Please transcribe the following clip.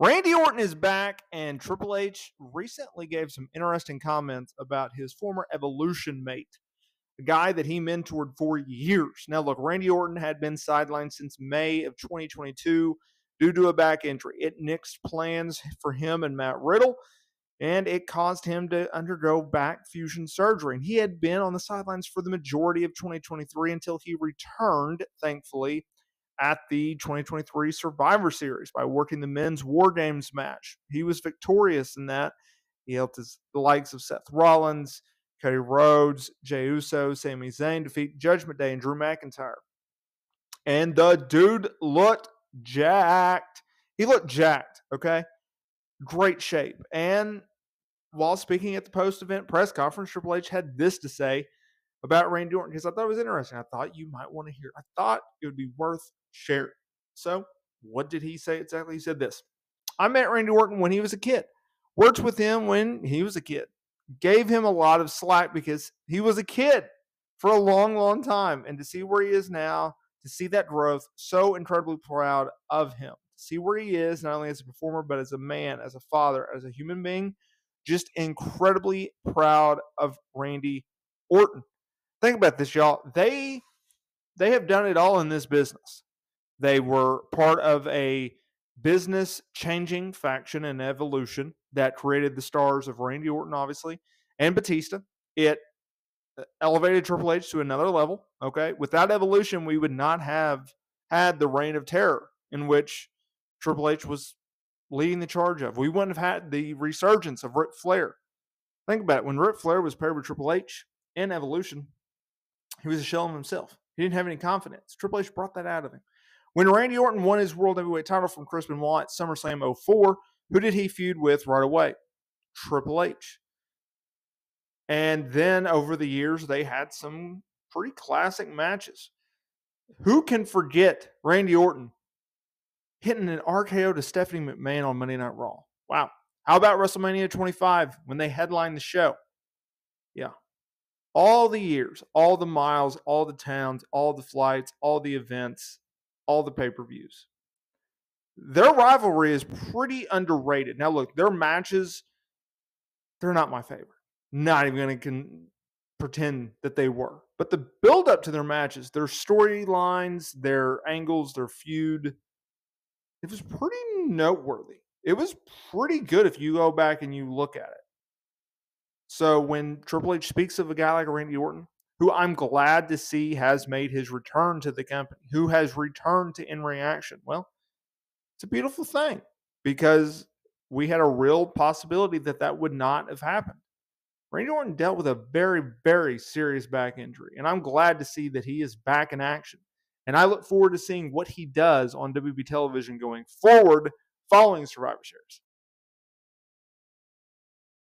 Randy Orton is back, and Triple H recently gave some interesting comments about his former Evolution mate, a guy that he mentored for years. Now, look, Randy Orton had been sidelined since May of 2022 due to a back injury. It nixed plans for him and Matt Riddle, and it caused him to undergo back fusion surgery. And he had been on the sidelines for the majority of 2023 until he returned, thankfully, at the 2023 Survivor Series by working the men's War Games match. He was victorious in that. He helped the likes of Seth Rollins, Cody Rhodes, Jey Uso, Sami Zayn defeat Judgment Day and Drew McIntyre. And the dude looked jacked. He looked jacked, okay? Great shape. And while speaking at the post-event press conference, Triple H had this to say about Randy Orton because I thought it was interesting. I thought you might want to hear. I thought it would be worth sharing. So, what did he say exactly? He said this: I met Randy Orton when he was a kid. Worked with him when he was a kid. Gave him a lot of slack because he was a kid for a long, long time. And to see where he is now, to see that growth, so incredibly proud of him. To see where he is, not only as a performer, but as a man, as a father, as a human being. Just incredibly proud of Randy Orton. Think about this, y'all. They have done it all in this business. They were part of a business-changing faction and evolution that created the stars of Randy Orton, obviously, and Batista. It elevated Triple H to another level, okay? Without evolution, we would not have had the Reign of Terror in which Triple H was leading the charge of. We wouldn't have had the resurgence of Ric Flair. Think about it. When Ric Flair was paired with Triple H in Evolution, he was a shell of himself. He didn't have any confidence. Triple H brought that out of him. When Randy Orton won his World Heavyweight title from Chris Benoit at SummerSlam 04, who did he feud with right away? Triple H. And then over the years, they had some pretty classic matches. Who can forget Randy Orton hitting an RKO to Stephanie McMahon on Monday Night Raw? Wow. How about WrestleMania 25 when they headlined the show? Yeah. All the years, all the miles, all the towns, all the flights, all the events, all the pay-per-views. Their rivalry is pretty underrated. Now, look, their matches, they're not my favorite. Not even going to pretend that they were. But the build-up to their matches, their storylines, their angles, their feud, it was pretty noteworthy. It was pretty good if you go back and you look at it. So when Triple H speaks of a guy like Randy Orton, who I'm glad to see has made his return to the company, who has returned to in-ring action, well, it's a beautiful thing because we had a real possibility that that would not have happened. Randy Orton dealt with a very, very serious back injury, and I'm glad to see that he is back in action. And I look forward to seeing what he does on WB television going forward following Survivor Series.